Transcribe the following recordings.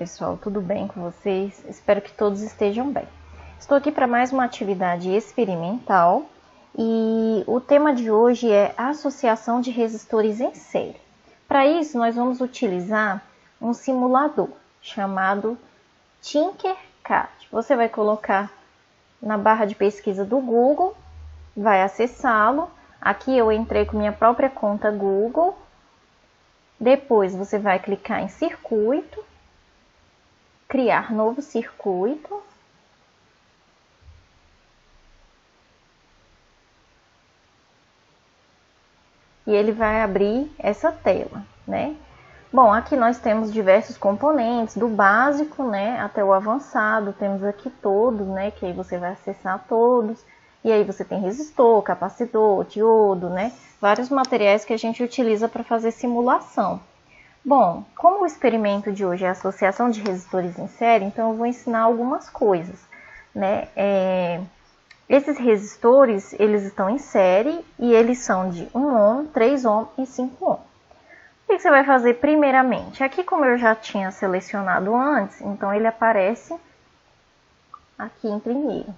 pessoal, tudo bem com vocês? Espero que todos estejam bem. Estou aqui para mais uma atividade experimental e o tema de hoje é a associação de resistores em série. Para isso, nós vamos utilizar um simulador chamado Tinkercad. Você vai colocar na barra de pesquisa do Google, vai acessá-lo. Aqui eu entrei com minha própria conta Google. Depois você vai clicar em circuito, criar novo circuito. E ele vai abrir essa tela, né? Bom, aqui nós temos diversos componentes, do básico, né, até o avançado. Temos aqui todos, né, que aí você vai acessar todos. E aí você tem resistor, capacitor, diodo, né? Vários materiais que a gente utiliza para fazer simulação. Bom, como o experimento de hoje é a associação de resistores em série, então eu vou ensinar algumas coisas, né? Esses resistores, eles estão em série e eles são de 1 ohm, 3 ohm e 5 ohm. O que você vai fazer primeiramente? Aqui, como eu já tinha selecionado antes, então ele aparece aqui em primeiro.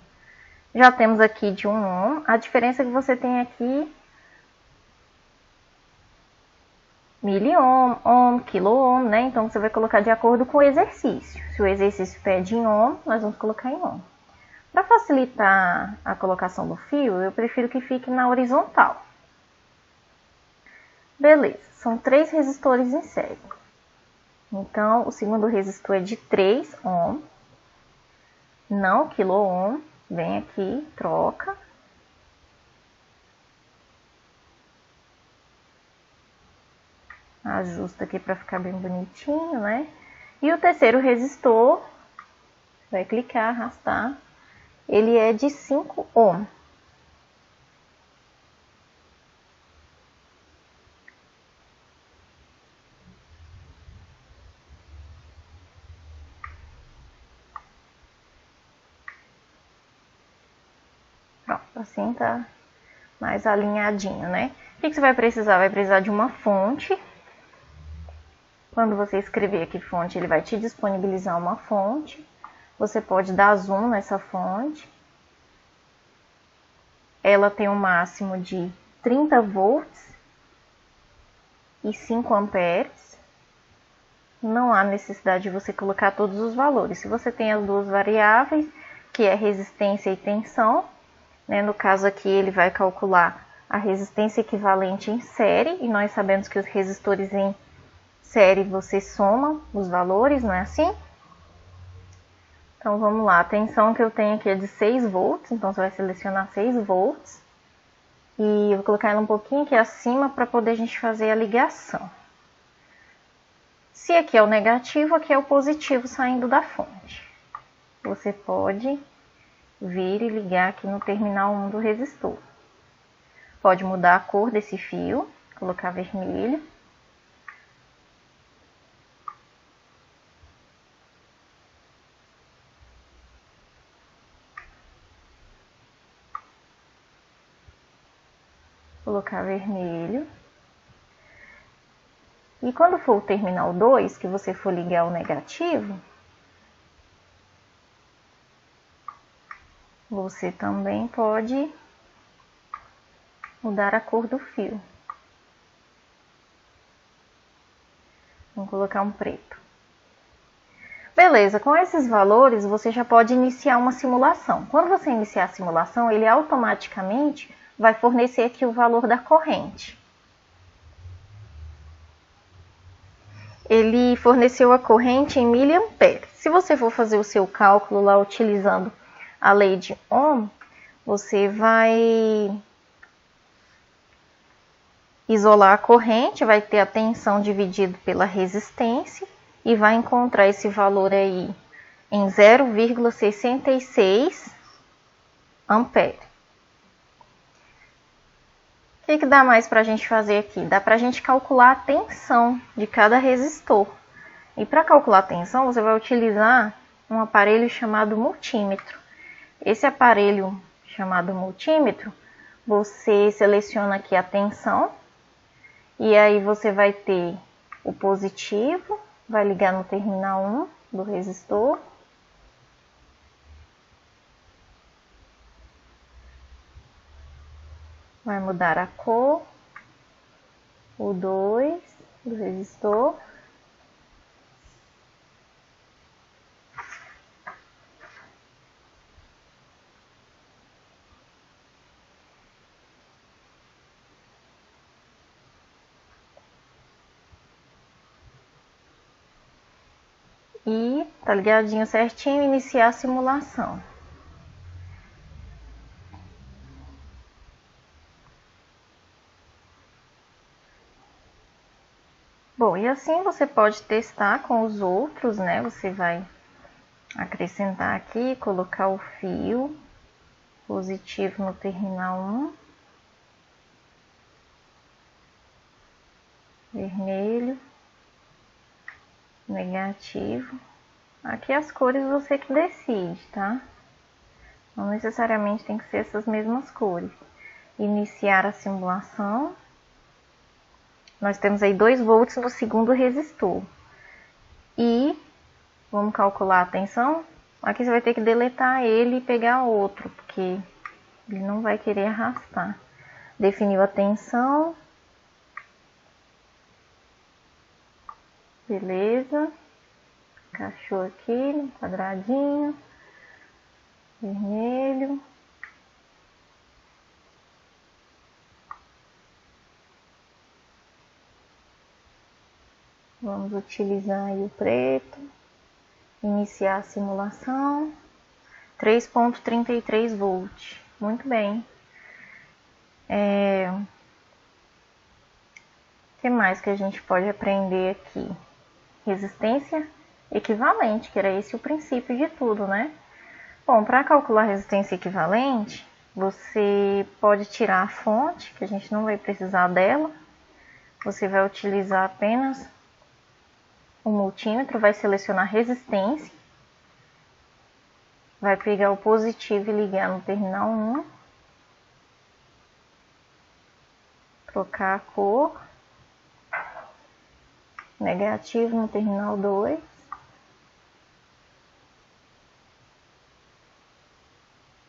Já temos aqui de 1 ohm, a diferença é que você tem aqui miliohm, ohm, quiloohm, né? Então você vai colocar de acordo com o exercício. Se o exercício pede em ohm, nós vamos colocar em ohm. Para facilitar a colocação do fio, eu prefiro que fique na horizontal. Beleza, são 3 resistores em série. Então, o segundo resistor é de 3 ohm, não quiloohm. Vem aqui, troca. Ajusta aqui para ficar bem bonitinho, né? E o terceiro resistor, vai clicar, arrastar, ele é de 5 ohm. Pronto, assim tá mais alinhadinho, né? O que você vai precisar? Vai precisar de uma fonte. Quando você escrever aqui fonte, ele vai te disponibilizar uma fonte. Você pode dar zoom nessa fonte. Ela tem um máximo de 30 volts e 5 amperes. Não há necessidade de você colocar todos os valores. Se você tem as duas variáveis, que é resistência e tensão, né? No caso aqui ele vai calcular a resistência equivalente em série, e nós sabemos que os resistores em série você soma os valores, não é assim? Então vamos lá, a tensão que eu tenho aqui é de 6 volts, então você vai selecionar 6 volts. E eu vou colocar ela um pouquinho aqui acima para poder a gente fazer a ligação. Se aqui é o negativo, aqui é o positivo saindo da fonte. Você pode vir e ligar aqui no terminal 1 do resistor. Pode mudar a cor desse fio, colocar vermelho. Colocar vermelho. E quando for o terminal 2, que você for ligar o negativo, você também pode mudar a cor do fio. Vamos colocar um preto. Beleza, com esses valores você já pode iniciar uma simulação. Quando você iniciar a simulação, ele automaticamente vai fornecer aqui o valor da corrente. Ele forneceu a corrente em miliamperes. Se você for fazer o seu cálculo lá utilizando a lei de Ohm, você vai isolar a corrente, vai ter a tensão dividido pela resistência e vai encontrar esse valor aí em 0,66 ampere. O que dá mais para a gente fazer aqui? Dá para a gente calcular a tensão de cada resistor. E para calcular a tensão, você vai utilizar um aparelho chamado multímetro. Esse aparelho chamado multímetro, você seleciona aqui a tensão. E aí você vai ter o positivo, vai ligar no terminal 1, do resistor. Vai mudar a cor, o 2 do resistor. E tá ligadinho certinho, iniciar a simulação. Bom, e assim você pode testar com os outros, né? Você vai acrescentar aqui, colocar o fio positivo no terminal 1, vermelho, negativo. Aqui as cores você que decide, tá? Não necessariamente tem que ser essas mesmas cores. Iniciar a simulação. Nós temos aí 2 volts no segundo resistor. E vamos calcular a tensão. Aqui você vai ter que deletar ele e pegar outro, porque ele não vai querer arrastar. Definiu a tensão. Beleza. Encaixou aqui no quadradinho. Vermelho. Vamos utilizar aí o preto. Iniciar a simulação. 3,33 volts. Muito bem. O que mais que a gente pode aprender aqui? Resistência equivalente, que era esse o princípio de tudo, né? Bom, para calcular resistência equivalente, você pode tirar a fonte, que a gente não vai precisar dela. Você vai utilizar apenas o multímetro, vai selecionar resistência. Vai pegar o positivo e ligar no terminal 1. Trocar a cor. Negativo no terminal 2.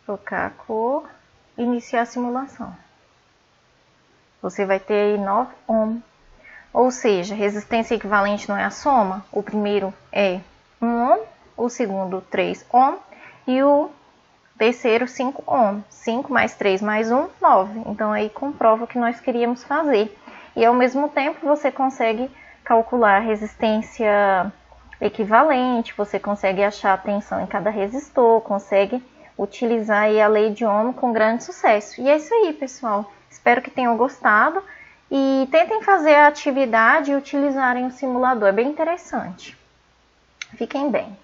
Trocar a cor. Iniciar a simulação. Você vai ter aí 9 ohm. Ou seja, resistência equivalente não é a soma. O primeiro é 1 ohm, o segundo 3 ohm e o terceiro 5 ohm. 5 mais 3 mais 1, 9. Então aí comprova o que nós queríamos fazer. E ao mesmo tempo você consegue calcular a resistência equivalente, você consegue achar a tensão em cada resistor, consegue utilizar aí a lei de Ohm com grande sucesso. E é isso aí, pessoal. Espero que tenham gostado e tentem fazer a atividade e utilizarem o simulador. É bem interessante. Fiquem bem.